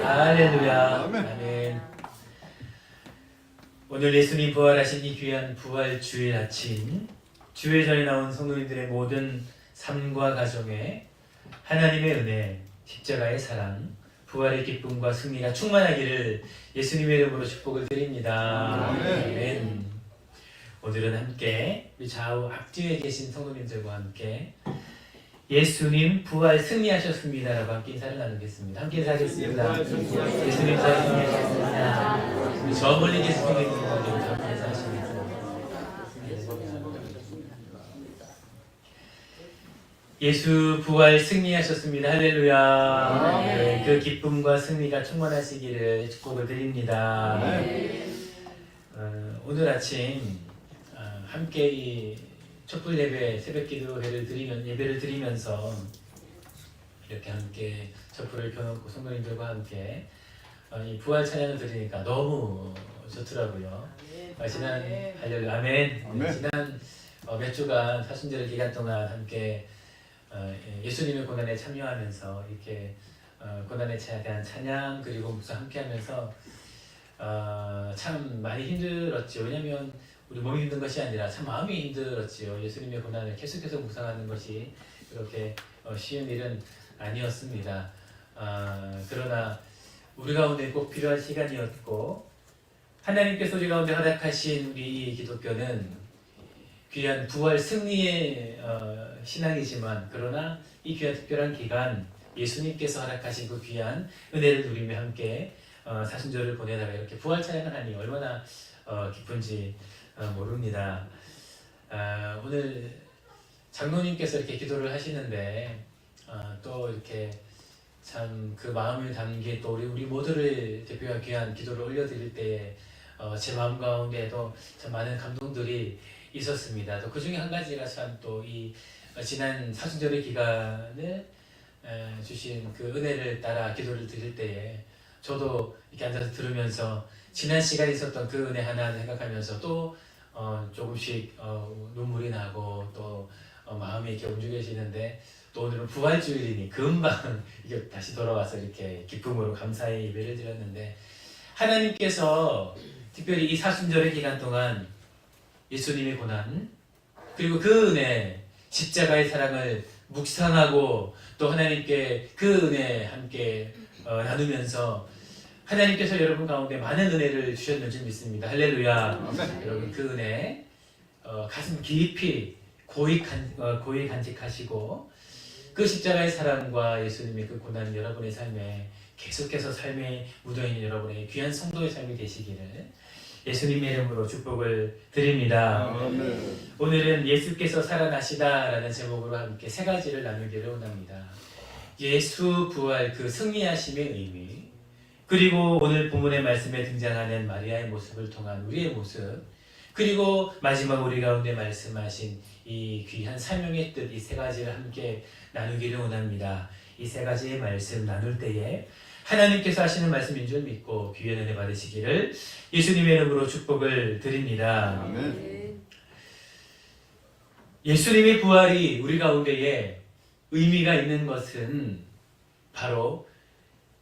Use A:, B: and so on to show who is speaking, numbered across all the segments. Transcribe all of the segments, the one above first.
A: 할렐루야.
B: 아멘.
A: 아멘. 오늘 예수님 부활하신 이 귀한 부활 주일 아침, 주일 전에 나온 성도님들의 모든 삶과 가정에 하나님의 은혜, 십자가의 사랑, 부활의 기쁨과 승리가 충만하기를 예수님의 이름으로 축복을 드립니다. 아멘. 오늘은 함께 우리 좌우 앞뒤에 계신 성도님들과 함께 예수님 부활 승리하셨습니다 라고 함께 인사를 나누겠습니다. 함께 인사하겠습니다. 예수님 부활 승리하셨습니다. 우리 저 멀리 계신 성도님들과 함께 인사하십니다. 예수 부활 승리하셨습니다. 할렐루야. 네, 그 기쁨과 승리가 충만하시기를 축복을 드립니다. 오늘 아침 함께 이 촛불 예배, 새벽 기도회를 예배를 드리면서 이렇게 함께 촛불을 켜놓고 성도님들과 함께 이 부활 찬양을 드리니까 너무 좋더라고요. 지난 할렐루야, 아멘. 지난 몇 주간 사순절 기간 동안 함께 예수님의 고난에 참여하면서 이렇게 고난에 대한 찬양 그리고 묵상 함께하면서 참 많이 힘들었죠. 왜냐하면 우리 몸이 힘든 것이 아니라 참 마음이 힘들었지요. 예수님의 고난을 계속해서 묵상하는 것이 그렇게 쉬운 일은 아니었습니다. 그러나 우리 가운데 꼭 필요한 시간이었고 하나님께서 우리 가운데 허락하신 우리 이 기독교는 귀한 부활 승리의 신앙이지만 그러나 이 귀한 특별한 기간 예수님께서 허락하신 그 귀한 은혜를 누리며 함께 사순절을 보내다가 이렇게 부활 찬양을 하니 얼마나 기쁜지 모릅니다. 오늘 장로님께서 이렇게 기도를 하시는데 또 이렇게 참 그 마음을 담긴 또 우리 모두를 대표한 귀한 기도를 올려드릴 때에 제 마음 가운데에도 참 많은 감동들이 있었습니다. 또 그 중에 한 가지가 참 또 이 지난 사순절의 기간을 주신 그 은혜를 따라 기도를 드릴 때에 저도 이렇게 앉아서 들으면서 지난 시간에 있었던 그 은혜 하나 생각하면서 또 조금씩 눈물이 나고 또 마음이 이렇게 움직여지는데 또 오늘은 부활주일이니 금방 이게 다시 돌아와서 이렇게 기쁨으로 감사의 예배를 드렸는데 하나님께서 특별히 이 사순절의 기간 동안 예수님의 고난 그리고 그 은혜 십자가의 사랑을 묵상하고 또 하나님께 그 은혜 함께 나누면서 하나님께서 여러분 가운데 많은 은혜를 주셨는지 믿습니다. 할렐루야. 여러분 그 은혜 가슴 깊이 고이 간직하시고 그 십자가의 사랑과 예수님의 그 고난 여러분의 삶에 계속해서 삶에 묻어있는 여러분의 귀한 성도의 삶이 되시기를 예수님의 이름으로 축복을 드립니다. 오늘은 예수께서 살아나시다라는 제목으로 함께 세 가지를 나누기를 원합니다. 예수 부활 그 승리하심의 의미 그리고 오늘 본문의 말씀에 등장하는 마리아의 모습을 통한 우리의 모습 그리고 마지막 우리 가운데 말씀하신 이 귀한 사명의 뜻 이 세 가지를 함께 나누기를 원합니다. 이 세 가지의 말씀 나눌 때에 하나님께서 하시는 말씀인 줄 믿고 귀한 은혜 받으시기를 예수님의 이름으로 축복을 드립니다.
B: 아멘.
A: 예수님의 부활이 우리 가운데에 의미가 있는 것은 바로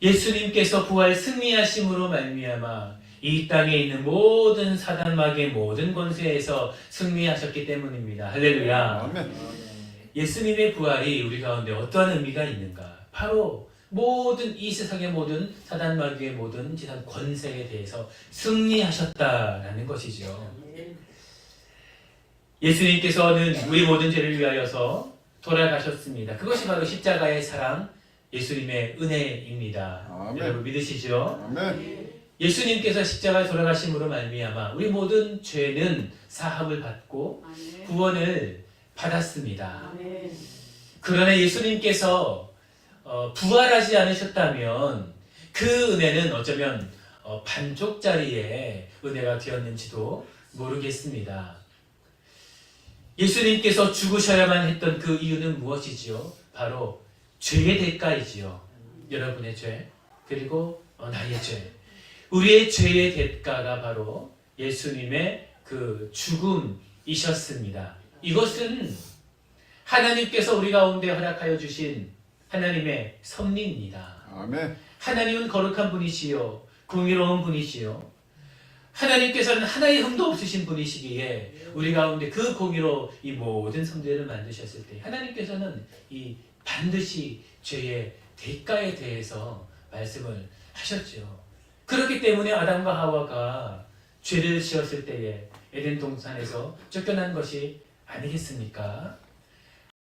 A: 예수님께서 부활 승리하심으로 말미암아 이 땅에 있는 모든 사단 마귀의 모든 권세에서 승리하셨기 때문입니다. 할렐루야.
B: 아멘.
A: 예수님의 부활이 우리 가운데 어떠한 의미가 있는가? 바로 모든 이 세상의 모든 사단 마귀의 모든 지상 권세에 대해서 승리하셨다라는 것이죠. 예수님께서는 우리 모든 죄를 위하여서 돌아가셨습니다. 그것이 바로 십자가의 사랑, 예수님의 은혜입니다.
B: 아멘.
A: 여러분 믿으시죠?
B: 아멘.
A: 예수님께서 십자가에 돌아가심으로 말미암아 우리 모든 죄는 사함을 받고 구원을 받았습니다. 그러나 예수님께서 부활하지 않으셨다면 그 은혜는 어쩌면 반쪽짜리의 은혜가 되었는지도 모르겠습니다. 예수님께서 죽으셔야만 했던 그 이유는 무엇이지요? 바로 죄의 대가이지요. 여러분의 죄 그리고 나의 죄 우리의 죄의 대가가 바로 예수님의 그 죽음이셨습니다. 이것은 하나님께서 우리 가운데 허락하여 주신 하나님의 섭리입니다.
B: 아멘.
A: 하나님은 거룩한 분이시요 공의로운 분이시요 하나님께서는 하나의 흠도 없으신 분이시기에 우리 가운데 그 공의로 이 모든 성도들을 만드셨을 때 하나님께서는 이 반드시 죄의 대가에 대해서 말씀을 하셨죠. 그렇기 때문에 아담과 하와가 죄를 지었을 때에 에덴 동산에서 쫓겨난 것이 아니겠습니까?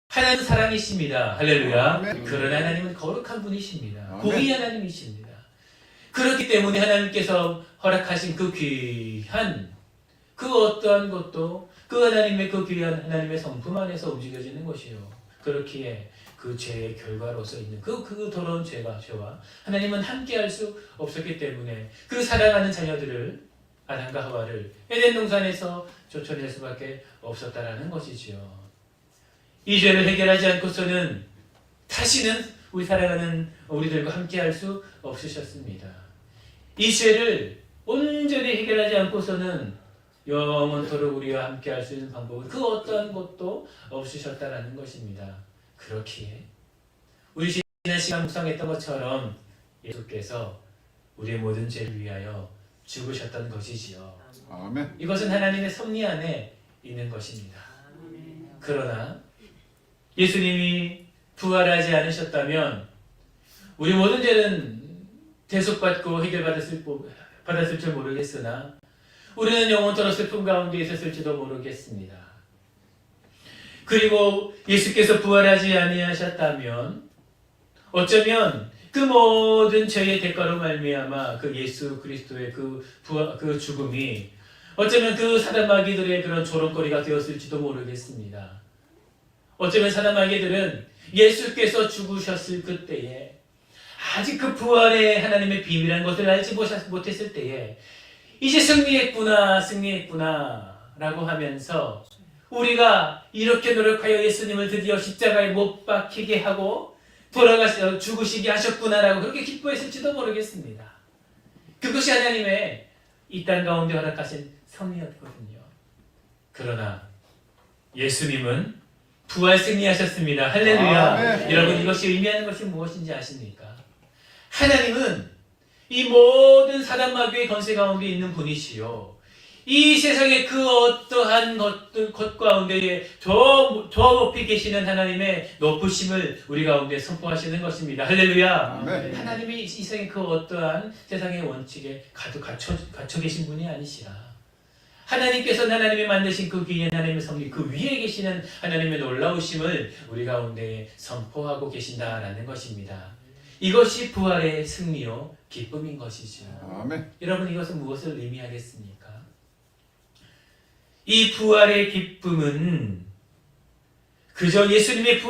A: 하나님은 사랑이십니다. 할렐루야.
B: 아멘.
A: 그러나 하나님은 거룩한 분이십니다.
B: 아멘.
A: 공의 하나님이십니다. 그렇기 때문에 하나님께서 허락하신 그 귀한 그 어떠한 것도 그 하나님의 그 귀한 하나님의 성품 안에서 움직여지는 것이요. 그렇기에 그 죄의 결과로서 있는 그 더러운 죄와 하나님은 함께할 수 없었기 때문에 그 사랑하는 자녀들을 아담과 하와를 에덴 동산에서 쫓아낼 수밖에 없었다라는 것이지요. 이 죄를 해결하지 않고서는 다시는 우리 사랑하는 우리들과 함께할 수 없으셨습니다. 이 죄를 온전히 해결하지 않고서는 영원토록 우리와 함께할 수 있는 방법은 그 어떠한 것도 없으셨다라는 것입니다. 그렇기에 우리 지난 시간 묵상했던 것처럼 예수께서 우리의 모든 죄를 위하여 죽으셨던 것이지요.
B: 아멘.
A: 이것은 하나님의 섭리 안에 있는 것입니다. 그러나 예수님이 부활하지 않으셨다면 우리 모든 죄는 대속받고 해결받았을 줄 모르겠으나 우리는 영원토록 슬픔 가운데 있었을지도 모르겠습니다. 그리고 예수께서 부활하지 아니하셨다면 어쩌면 그 모든 죄의 대가로 말미암아 그 예수 그리스도의 그 죽음이 어쩌면 그 사단마귀들의 그런 조롱거리가 되었을지도 모르겠습니다. 어쩌면 사단마귀들은 예수께서 죽으셨을 그때에 아직 그 부활의 하나님의 비밀한 것을 알지 못했을 때에 이제 승리했구나 라고 하면서 우리가 이렇게 노력하여 예수님을 드디어 십자가에 못 박히게 하고 돌아가서 죽으시게 하셨구나라고 그렇게 기뻐했을지도 모르겠습니다. 그것이 하나님의 이 땅 가운데 허락하신 섭리였거든요. 그러나 예수님은 부활 승리하셨습니다. 할렐루야.
B: 아멘.
A: 여러분 이것이 의미하는 것이 무엇인지 아십니까? 하나님은 이 모든 사단마귀의 권세 가운데 있는 분이시요 이 세상의 그 어떠한 것 가운데에 저 높이 계시는 하나님의 높으심을 우리 가운데 선포하시는 것입니다. 할렐루야.
B: 아멘.
A: 하나님이 이 세상의 그 어떠한 세상의 원칙에 가득 갇혀 계신 분이 아니시라. 하나님께서는 하나님이 만드신 그 귀한 하나님의 섭리 그 위에 계시는 하나님의 놀라우심을 우리 가운데 선포하고 계신다라는 것입니다. 이것이 부활의 승리요 기쁨인 것이죠.
B: 아멘.
A: 여러분 이것은 무엇을 의미하겠습니까? 이 부활의 기쁨은 그저 예수님의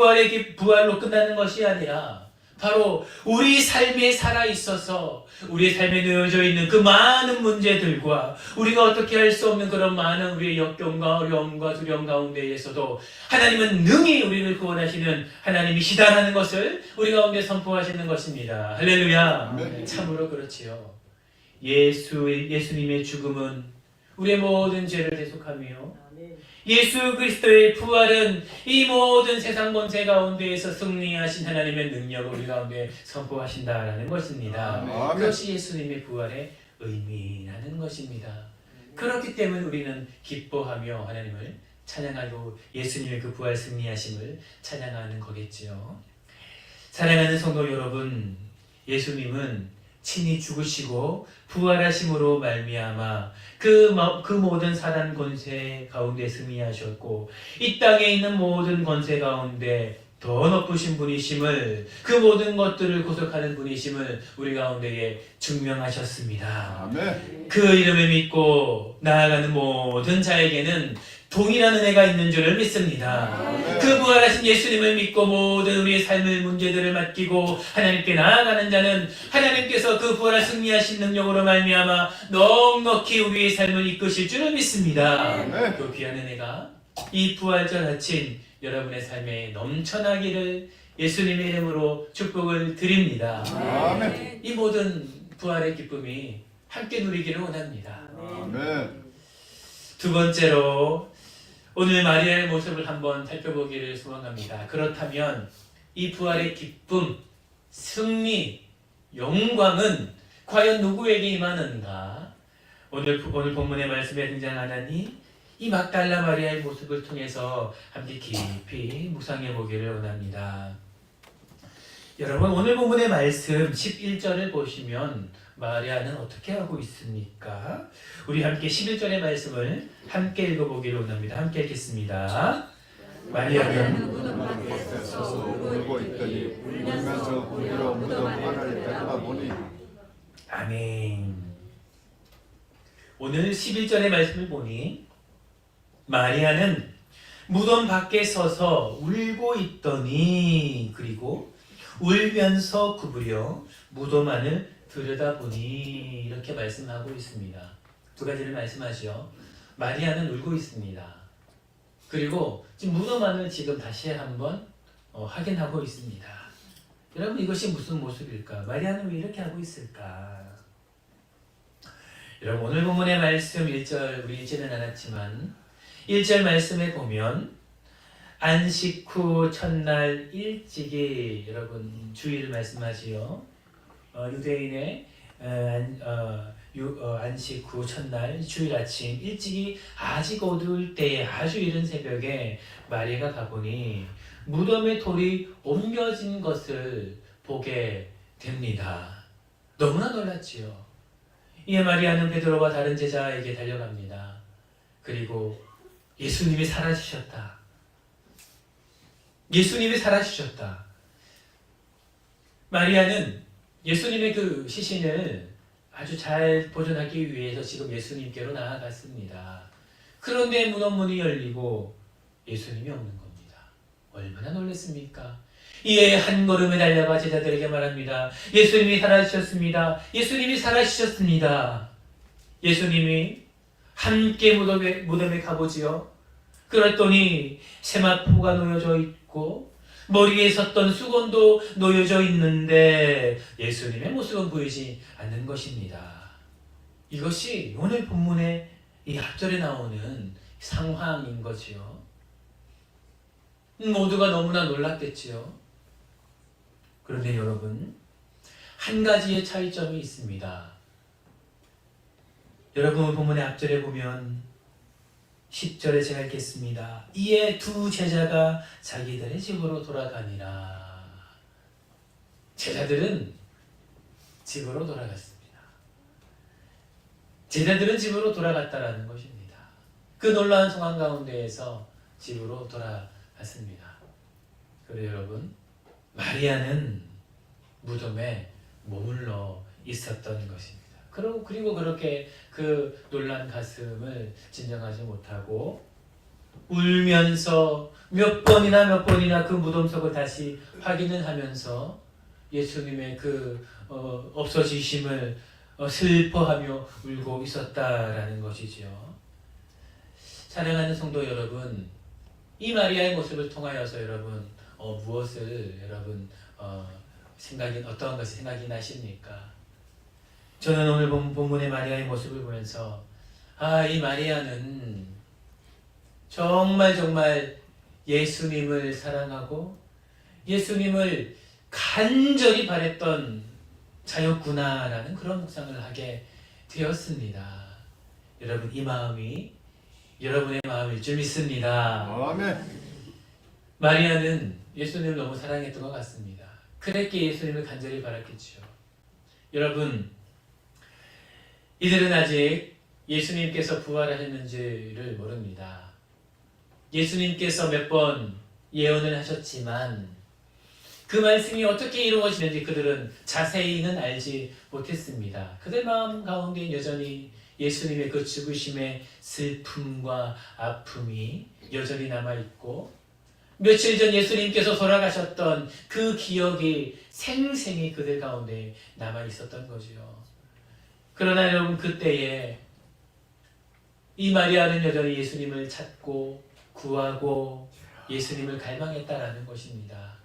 A: 부활로 끝나는 것이 아니라 바로 우리 삶에 살아있어서 우리 삶에 놓여져 있는 그 많은 문제들과 우리가 어떻게 할 수 없는 그런 많은 우리의 역경과 어려움과 두려움 가운데에서도 하나님은 능히 우리를 구원하시는 하나님이시다라는 것을 우리 가운데 선포하시는 것입니다. 할렐루야.
B: 아멘.
A: 참으로 그렇지요. 예수님의 죽음은 우리의 모든 죄를 대속하며 예수 그리스도의 부활은 이 모든 세상 권세 가운데에서 승리하신 하나님의 능력을 우리 가운데 선포하신다라는 것입니다.
B: 아멘.
A: 그것이 예수님의 부활의 의미라는 것입니다. 그렇기 때문에 우리는 기뻐하며 하나님을 찬양하고 예수님의 그 부활 승리하심을 찬양하는 거겠지요. 사랑하는 성도 여러분, 예수님은 친히 죽으시고 부활하심으로 말미암아 그 모든 사단 권세 가운데 승리하셨고 이 땅에 있는 모든 권세 가운데 더 높으신 분이심을 그 모든 것들을 구속하는 분이심을 우리 가운데에 증명하셨습니다.
B: 아멘.
A: 그 이름을 믿고 나아가는 모든 자에게는 동일한 은혜가 있는 줄을 믿습니다.
B: 아멘.
A: 그 부활하신 예수님을 믿고 모든 우리의 삶의 문제들을 맡기고 하나님께 나아가는 자는 하나님께서 그 부활을 승리하신 능력으로 말미암아 넉넉히 우리의 삶을 이끄실 줄을 믿습니다.
B: 아멘.
A: 그 귀한 은혜가 이 부활절 아침 여러분의 삶에 넘쳐나기를 예수님의 이름으로 축복을 드립니다.
B: 아멘.
A: 이 모든 부활의 기쁨이 함께 누리기를 원합니다.
B: 아멘.
A: 두 번째로 오늘 마리아의 모습을 한번 살펴보기를 소망합니다. 그렇다면 이 부활의 기쁨, 승리, 영광은 과연 누구에게 임하는가? 오늘 본문의 말씀에 등장하나니 이 막달라 마리아의 모습을 통해서 함께 깊이 묵상해 보기를 원합니다. 여러분, 오늘 본문의 말씀 11절을 보시면 마리아는 어떻게 하고 있습니까? 우리 함께 11절의 말씀을 함께 읽어보기를 원합니다. 함께 읽겠습니다. 마리아는
B: 무덤 밖에 서서 울고 있더니 울면서 우리로 무덤 안을 들여다보니.
A: 아멘. 오늘 11절의 말씀을 보니 마리아는 무덤 밖에 서서 울고 있더니, 그리고 울면서 구부려 무덤 안을 들여다보니, 이렇게 말씀하고 있습니다. 두 가지를 말씀하죠. 마리아는 울고 있습니다. 그리고 지금 무덤 안을 지금 다시 한번 확인하고 있습니다. 여러분, 이것이 무슨 모습일까? 마리아는 왜 이렇게 하고 있을까? 여러분, 오늘 본문의 말씀 1절 우리 읽지는 않았지만 1절 말씀에 보면 안식 후 첫날 일찍이, 여러분 주의를 말씀하지요. 유대인의 안식 후 첫날 주일 아침 일찍이 아직 어두울 때에 아주 이른 새벽에 마리아가 가보니 무덤의 돌이 옮겨진 것을 보게 됩니다. 너무나 놀랐지요. 이에 마리아는 베드로와 다른 제자에게 달려갑니다. 그리고 예수님이 사라지셨다. 예수님이 사라지셨다. 마리아는 예수님의 그 시신을 아주 잘 보존하기 위해서 지금 예수님께로 나아갔습니다. 그런데 무덤 문이 열리고 예수님이 없는 겁니다. 얼마나 놀랐습니까? 이에 한 걸음에 달려가 제자들에게 말합니다. 예수님이 사라지셨습니다. 예수님이 사라지셨습니다. 예수님이 함께 무덤에 가보지요. 그랬더니 세마포가 놓여져 있고 머리에 섰던 수건도 놓여져 있는데 예수님의 모습은 보이지 않는 것입니다. 이것이 오늘 본문의 이 앞절에 나오는 상황인 거지요. 모두가 너무나 놀랐겠지요. 그런데 여러분, 한 가지의 차이점이 있습니다. 여러분, 본문의 앞절에 보면 10절에 제가 읽겠습니다. 이에 두 제자가 자기들의 집으로 돌아가니라. 제자들은 집으로 돌아갔습니다. 제자들은 집으로 돌아갔다라는 것입니다. 그 놀라운 상황 가운데에서 집으로 돌아갔습니다. 그리고 여러분, 마리아는 무덤에 머물러 있었던 것입니다. 그리고 그렇게 그 놀란 가슴을 진정하지 못하고 울면서 몇 번이나 그 무덤석을 다시 확인을 하면서 예수님의 그 없어지심을 슬퍼하며 울고 있었다라는 것이지요. 사랑하는 성도 여러분, 이 마리아의 모습을 통하여서 여러분 무엇을 여러분 어떤 것이 생각이 나십니까? 저는 오늘 본문의 마리아의 모습을 보면서 이 마리아는 정말 예수님을 사랑하고 예수님을 간절히 바랬던 자였구나라는 그런 묵상을 하게 되었습니다. 여러분, 이 마음이 여러분의 마음일 줄 믿습니다.
B: 아멘.
A: 마리아는 예수님을 너무 사랑했던 것 같습니다. 그랬기에 예수님을 간절히 바랐겠죠. 여러분, 이들은 아직 예수님께서 부활하셨는지를 모릅니다. 예수님께서 몇 번 예언을 하셨지만 그 말씀이 어떻게 이루어지는지 그들은 자세히는 알지 못했습니다. 그들 마음 가운데 여전히 예수님의 그 죽으심의 슬픔과 아픔이 여전히 남아있고 며칠 전 예수님께서 돌아가셨던 그 기억이 생생히 그들 가운데 남아있었던 거지요. 그러나 여러분, 그때에 이 마리아는 여전히 예수님을 찾고 구하고 예수님을 갈망했다라는 것입니다.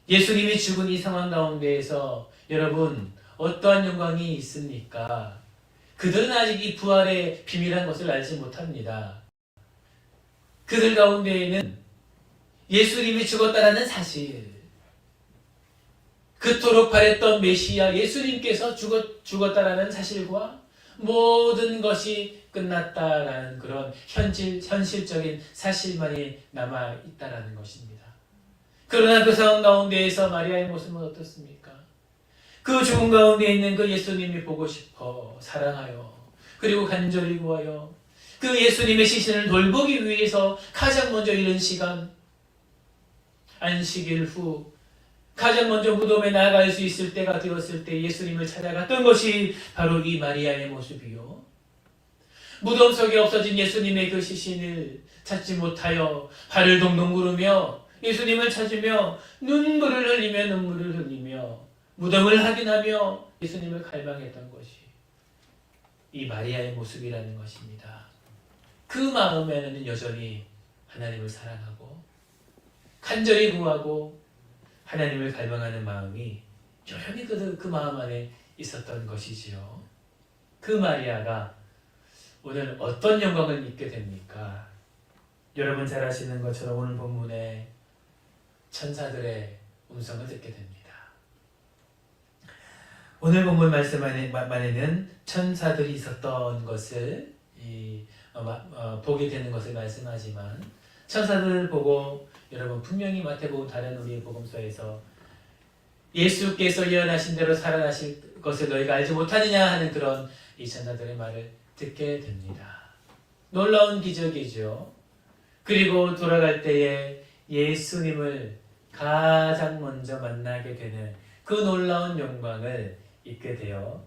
A: 예수님이 죽은 이 상황 가운데에서 여러분 어떠한 영광이 있습니까? 그들은 아직 이 부활의 비밀한 것을 알지 못합니다. 그들 가운데에는 예수님이 죽었다라는 사실, 그토록 바랬던 메시아 예수님께서 죽었다라는 사실과 모든 것이 끝났다라는 그런 현실적인 사실만이 남아있다라는 것입니다. 그러나 그 상황 가운데에서 마리아의 모습은 어떻습니까? 그 죽음 가운데 있는 그 예수님이 보고 싶어 사랑하여 그리고 간절히 구하여 그 예수님의 시신을 돌보기 위해서 가장 먼저 이른 시간, 안식일 후 가장 먼저 무덤에 나아갈 수 있을 때가 되었을 때 예수님을 찾아갔던 것이 바로 이 마리아의 모습이요. 무덤 속에 없어진 예수님의 그 시신을 찾지 못하여 발을 동동 구르며 예수님을 찾으며 눈물을 흘리며 무덤을 확인하며 예수님을 갈망했던 것이 이 마리아의 모습이라는 것입니다. 그 마음에는 여전히 하나님을 사랑하고 간절히 구하고 하나님을 갈망하는 마음이 여전히 그 마음 안에 있었던 것이지요. 그 마리아가 오늘 어떤 영광을 입게 됩니까? 여러분 잘 아시는 것처럼 오늘 본문에 천사들의 음성을 듣게 됩니다. 오늘 본문 말씀 안에는 천사들이 있었던 것을 보게 되는 것을 말씀하지만 천사들을 보고 여러분 분명히 마태복음 다른 우리의 복음서에서 예수께서 예언하신 대로 살아나실 것을 너희가 알지 못하느냐 하는 그런 이 천사들의 말을 듣게 됩니다. 놀라운 기적이죠. 그리고 돌아갈 때에 예수님을 가장 먼저 만나게 되는 그 놀라운 영광을 입게 돼요.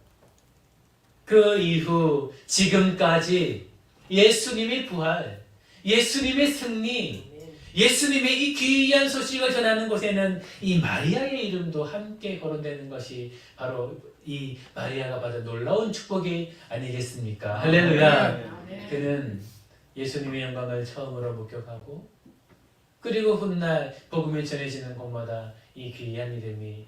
A: 그 이후 지금까지 예수님의 부활, 예수님의 승리, 예수님의 이 귀한 소식을 전하는 곳에는 이 마리아의 이름도 함께 거론되는 것이 바로 이 마리아가 받은 놀라운 축복이 아니겠습니까? 할렐루야! 그는 예수님의 영광을 처음으로 목격하고 그리고 훗날 복음이 전해지는 곳마다 이 귀한 이름이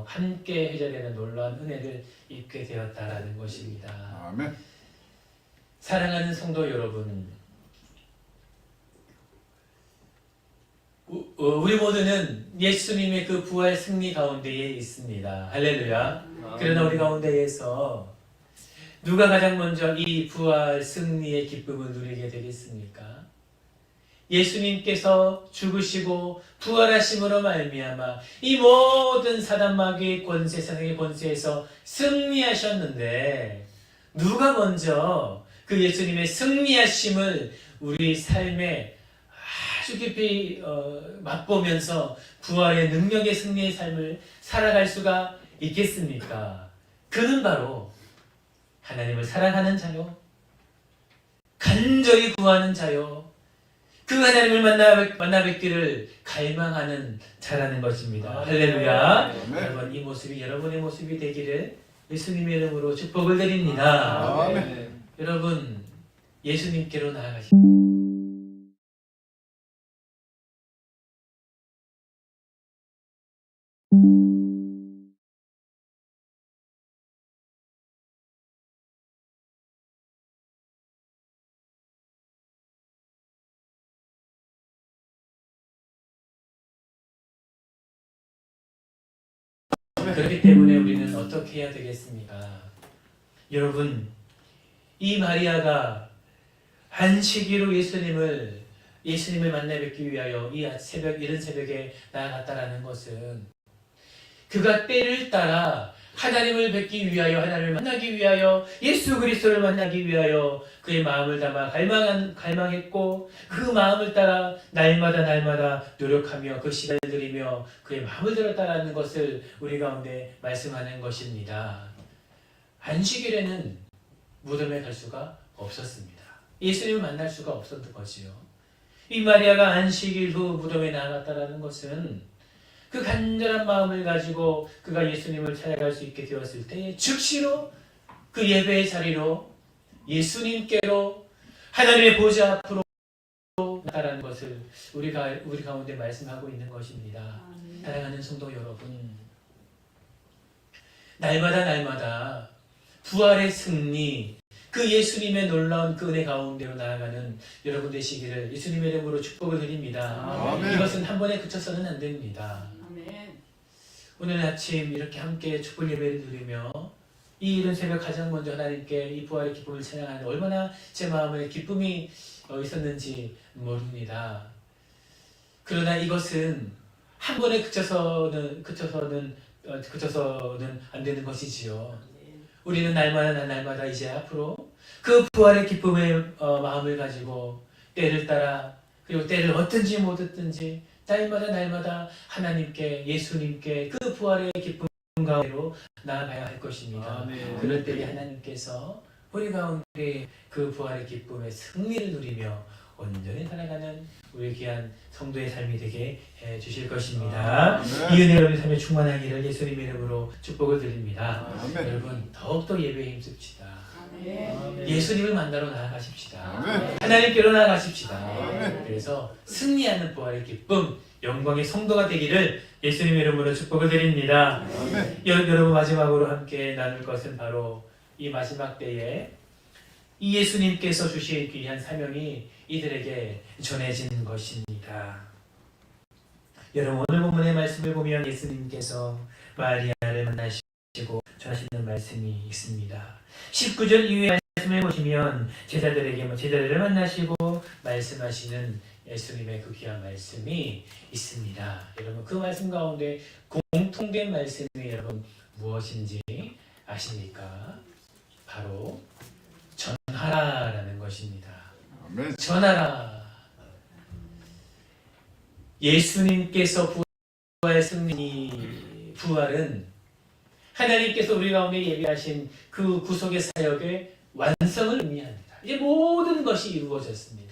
A: 함께 회자되는 놀라운 은혜를 입게 되었다라는 것입니다.
B: 아멘.
A: 사랑하는 성도 여러분, 우리 모두는 예수님의 그 부활 승리 가운데에 있습니다. 할렐루야. 그러나 우리 가운데에서 누가 가장 먼저 이 부활 승리의 기쁨을 누리게 되겠습니까? 예수님께서 죽으시고 부활하심으로 말미암아 이 모든 사단 마귀의 권세, 사단의 권세에서 승리하셨는데 누가 먼저 그 예수님의 승리하심을 우리 삶에 아주 깊이 맛보면서 부활의 능력의 승리의 삶을 살아갈 수가 있겠습니까? 그는 바로 하나님을 사랑하는 자요, 간절히 구하는 자요, 그 하나님을 만나 뵙기를 갈망하는 자라는 것입니다. 할렐루야. 여러분, 이 모습이 여러분의 모습이 되기를 예수님의 이름으로 축복을 드립니다.
B: 아멘.
A: 여러분, 예수님께로 나아가십시오. 그렇기 때문에 우리는 어떻게 해야 되겠습니까? 여러분, 이 마리아가 안식일로 예수님을 만나 뵙기 위하여 이 이른 새벽에 나아갔다라는 것은 그가 때를 따라 하나님을 뵙기 위하여, 하나님을 만나기 위하여, 예수 그리스도를 만나기 위하여 그의 마음을 담아 갈망했고 그 마음을 따라 날마다 노력하며 그 시간을 들이며 그의 마음을 들었다라는 것을 우리 가운데 말씀하는 것입니다. 안식일에는 무덤에 갈 수가 없었습니다. 예수님을 만날 수가 없었던 거지요. 이 마리아가 안식일 후 무덤에 나아갔다라는 것은 그 간절한 마음을 가지고 그가 예수님을 찾아갈 수 있게 되었을 때 즉시로 그 예배의 자리로 예수님께로 하나님의 보좌 앞으로 나가라는 것을 우리 가운데 말씀하고 있는 것입니다. 사랑하는 성도 여러분, 날마다 부활의 승리, 그 예수님의 놀라운 그 은혜 가운데로 나아가는 여러분 되시기를 예수님의 이름으로 축복을 드립니다.
B: 아멘.
A: 이것은 한 번에 그쳐서는 안 됩니다. 오늘 아침 이렇게 함께 축복 예배를 드리며 이 이른 새벽 가장 먼저 하나님께 이 부활의 기쁨을 찬양하는 얼마나 제 마음에 기쁨이 있었는지 모릅니다. 그러나 이것은 한 번에 그쳐서는 안 되는 것이지요. 우리는 날마다 이제 앞으로 그 부활의 기쁨의 마음을 가지고 때를 따라 그리고 때를 얻든지 못 얻든지 날마다 하나님께 예수님께 그 부활의 기쁨 가운데로 나아가야 할 것입니다.
B: 아멘.
A: 그럴 때에 하나님께서 우리 가운데 그 부활의 기쁨의 승리를 누리며 온전히 살아가는 우리 귀한 성도의 삶이 되게 해 주실 것입니다.
B: 아멘.
A: 이 은혜 여러분의 삶에 충만하기를 예수님 이름으로 축복을 드립니다.
B: 아멘.
A: 여러분 더욱더 예배에 힘씁시다.
C: 아멘.
A: 예수님을 만나러 나아가십시다.
B: 아멘.
A: 하나님께로 나아가십시다.
B: 아멘.
A: 그래서 승리하는 부활의 기쁨, 영광의 성도가 되기를 예수님 이름으로 축복을 드립니다.
B: 아멘.
A: 여러분 마지막으로 함께 나눌 것은 바로 이 마지막 때에 이 예수님께서 주신 귀한 사명이 이들에게 전해진 것입니다. 여러분 오늘 본문의 말씀을 보면 예수님께서 마리아를 만나시고 전하시는 말씀이 있습니다. 19절 이후의 말씀을 보시면 제자들을 만나시고 말씀하시는 예수님의 그 귀한 말씀이 있습니다. 여러분 그 말씀 가운데 공통된 말씀이 여러분 무엇인지 아십니까? 바로 전하라라는 것입니다.
B: 아멘.
A: 전하라. 예수님께서 부활의 승리, 부활은 하나님께서 우리 가운데 예비하신 그 구속의 사역의 완성을 의미합니다. 이제 모든 것이 이루어졌습니다.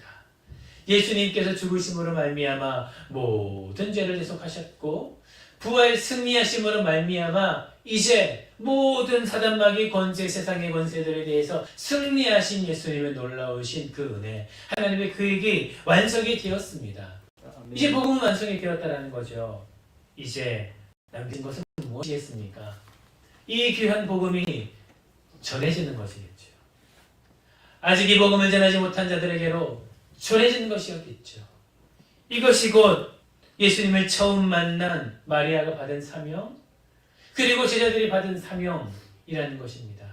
A: 예수님께서 죽으심으로 말미암아 모든 죄를 대속하셨고 부활 승리하심으로 말미암아 이제 모든 사단마귀 권세 세상의 권세들에 대해서 승리하신 예수님의 놀라우신 그 은혜 하나님의 그에게 완성이 되었습니다. 이제 복음은 완성이 되었다는 거죠. 이제 남긴 것은 무엇이겠습니까? 이 귀한 복음이 전해지는 것이겠죠. 아직 이 복음을 전하지 못한 자들에게로 전해지는 것이었겠죠. 이것이 곧 예수님을 처음 만난 마리아가 받은 사명, 그리고 제자들이 받은 사명이라는 것입니다.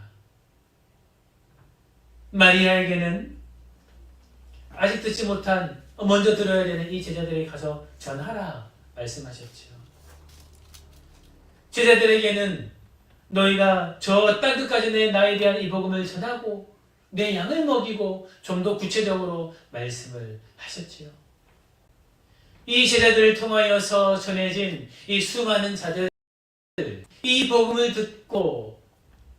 A: 마리아에게는 아직 듣지 못한 먼저 들어야 되는 이 제자들에게 가서 전하라 말씀하셨죠. 제자들에게는 너희가 저 땅 끝까지 나에 대한 이 복음을 전하고 내 양을 먹이고 좀 더 구체적으로 말씀을 하셨지요. 이 제자들을 통하여서 전해진 이 수많은 자들, 이 복음을 듣고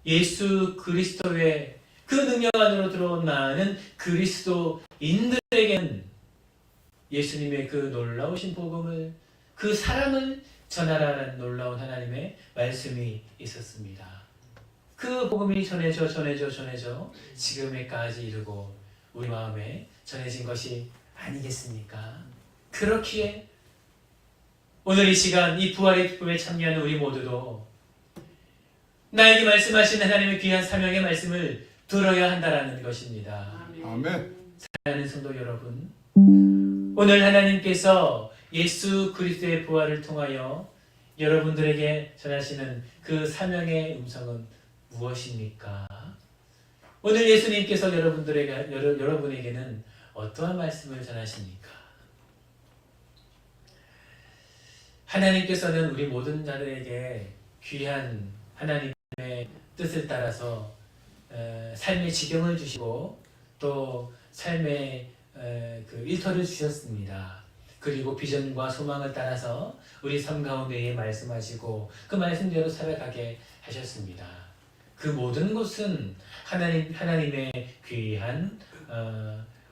A: 예수 그리스도의 그 능력 안으로 들어온 많은 그리스도인들에게는 예수님의 그 놀라우신 복음을, 그 사랑을 전하라는 놀라운 하나님의 말씀이 있었습니다. 그 복음이 전해져 지금에까지 이르고 우리 마음에 전해진 것이 아니겠습니까? 그렇기에 오늘 이 시간 이 부활의 기쁨에 참여하는 우리 모두도 나에게 말씀하신 하나님의 귀한 사명의 말씀을 들어야 한다는 것입니다.
B: 아멘.
A: 사랑하는 성도 여러분, 오늘 하나님께서 예수 그리스도의 부활을 통하여 여러분들에게 전하시는 그 사명의 음성은 무엇입니까? 오늘 예수님께서 여러분에게는 어떠한 말씀을 전하십니까? 하나님께서는 우리 모든 자들에게 귀한 하나님의 뜻을 따라서 삶의 지경을 주시고 또 삶의 그 일터를 주셨습니다. 그리고 비전과 소망을 따라서 우리 삶 가운데에 말씀하시고 그 말씀대로 살아가게 하셨습니다. 그 모든 것은 하나님의 귀한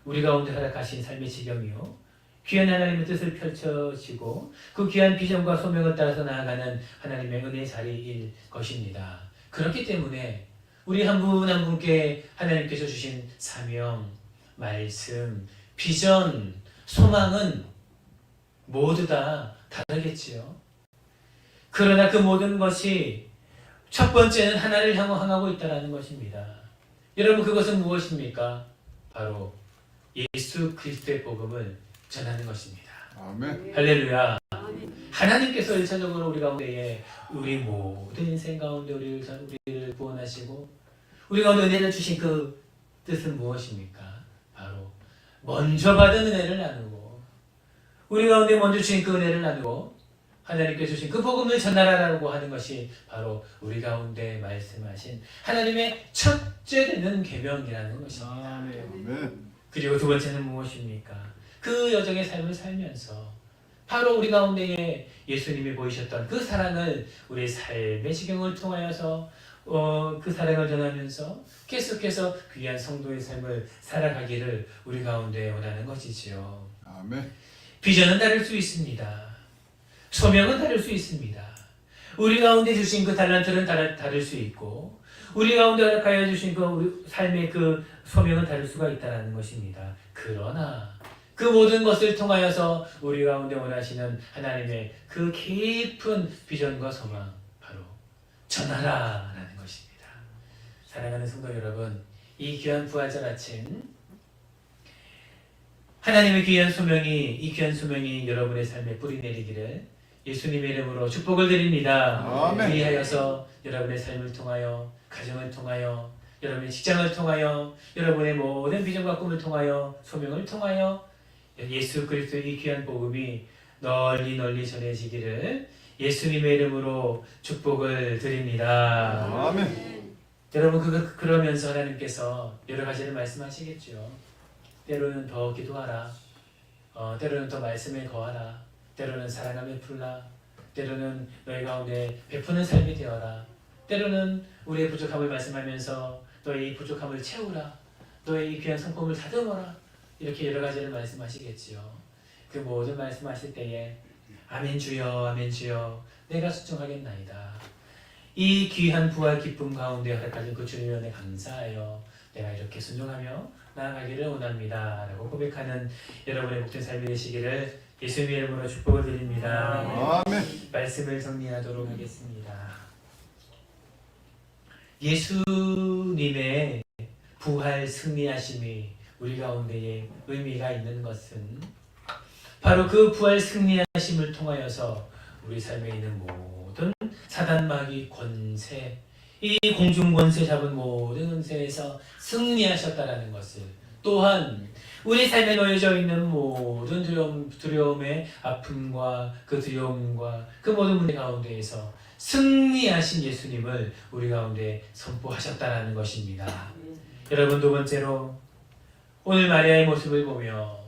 A: 우리 가운데 허락하신 삶의 지경이요, 귀한 하나님의 뜻을 펼쳐지고 그 귀한 비전과 소명을 따라서 나아가는 하나님의 은혜의 자리일 것입니다. 그렇기 때문에 우리 한 분 한 분께 하나님께서 주신 사명, 말씀, 비전, 소망은 모두 다 다르겠지요. 그러나 그 모든 것이 첫 번째는 하나를 향하고 있다는 것입니다. 여러분 그것은 무엇입니까? 바로 예수 그리스도의 복음을 전하는 것입니다.
B: 아멘.
A: 할렐루야. 하나님께서 1차적으로 우리 가운데에 우리 모든 인생 가운데 우리를 구원하시고 우리 가운데 은혜를 주신 그 뜻은 무엇입니까? 바로 먼저 받은 은혜를 나누고 우리 가운데 먼저 주신 그 은혜를 나누고 하나님께 주신 그 복음을 전하라고 하는 것이 바로 우리 가운데 말씀하신 하나님의 첫째 되는 계명이라는 것입니다.
B: 아멘.
A: 그리고 두 번째는 무엇입니까? 그 여정의 삶을 살면서 바로 우리 가운데에 예수님이 보이셨던 그 사랑을 우리 삶의 지경을 통하여서 그 사랑을 전하면서 계속해서 귀한 성도의 삶을 살아가기를 우리 가운데 원하는 것이지요.
B: 아멘.
A: 비전은 다를 수 있습니다. 소명은 다를 수 있습니다. 우리 가운데 주신 그 달란트는 다를 수 있고 우리 가운데 허락하여 주신 그 우리 삶의 그 소명은 다를 수가 있다는 것입니다. 그러나 그 모든 것을 통하여서 우리 가운데 원하시는 하나님의 그 깊은 비전과 소망 바로 전하라라는 것입니다. 사랑하는 성도 여러분, 이 귀한 부활절 아침 하나님의 귀한 소명이 여러분의 삶에 뿌리 내리기를 예수님의 이름으로 축복을 드립니다.
B: 아멘.
A: 위하여서 여러분의 삶을 통하여 가정을 통하여 여러분의 직장을 통하여 여러분의 모든 비전과 꿈을 통하여 소명을 통하여 예수 그리스도의 이 귀한 복음이 널리 전해지기를 예수님의 이름으로 축복을 드립니다.
B: 아멘.
A: 여러분 그러면서 하나님께서 여러 가지를 말씀하시겠죠. 때로는 더 기도하라. 때로는 더 말씀에 거하라. 때로는 사랑하며 풀라. 때로는 너희 가운데 베푸는 삶이 되어라. 때로는 우리의 부족함을 말씀하면서 너의 이 부족함을 채우라. 너의 이 귀한 성품을 다듬어라. 이렇게 여러 가지를 말씀하시겠지요. 그 모든 말씀하실 때에 아멘 주여 아멘 주여 내가 순종하겠나이다. 이 귀한 부활 기쁨 가운데 허락하신 그 주님의 은혜 감사하여 내가 이렇게 순종하며 나아가기를 원합니다. 라고 고백하는 여러분의 복된 삶이 되시기를 예수님의 이름으로 축복을 드립니다.
B: 아멘.
A: 말씀을 정리하도록 하겠습니다. 예수님의 부활 승리하심이 우리 가운데에 의미가 있는 것은 바로 그 부활 승리하심을 통하여서 우리 삶에 있는 모든 사단 마귀 권세, 이 공중 권세 잡은 모든 권세에서 승리하셨다라는 것을, 또한 우리 삶에 놓여져 있는 모든 두려움의 아픔과 그 두려움과 그 모든 문제 가운데에서 승리하신 예수님을 우리 가운데 선포하셨다라는 것입니다. 여러분, 두 번째로 오늘 마리아의 모습을 보며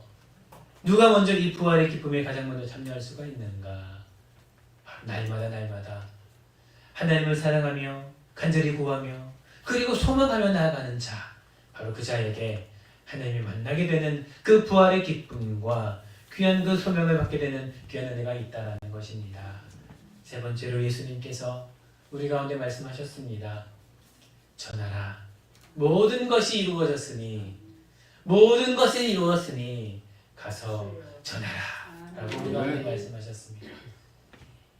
A: 누가 먼저 이 부활의 기쁨에 가장 먼저 참여할 수가 있는가? 날마다 하나님을 사랑하며 간절히 구하며 그리고 소망하며 나아가는 자, 바로 그 자에게 하나님이 만나게 되는 그 부활의 기쁨과 귀한 그 소명을 받게 되는 귀한 은혜가 있다라는 것입니다. 세 번째로 예수님께서 우리 가운데 말씀하셨습니다. 전하라. 모든 것이 이루어졌으니 가서 전하라 라고 우리 가운데 말씀하셨습니다.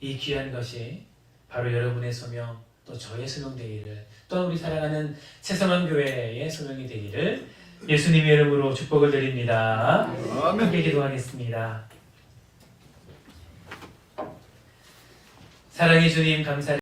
A: 이 귀한 것이 바로 여러분의 소명, 또 저의 소명 되기를, 또 우리 사랑하는 새성함교회의 소명이 되기를 예수님의 이름으로 축복을 드립니다.
B: 아멘.
A: 함께 기도하겠습니다. 사랑의 주님, 감사를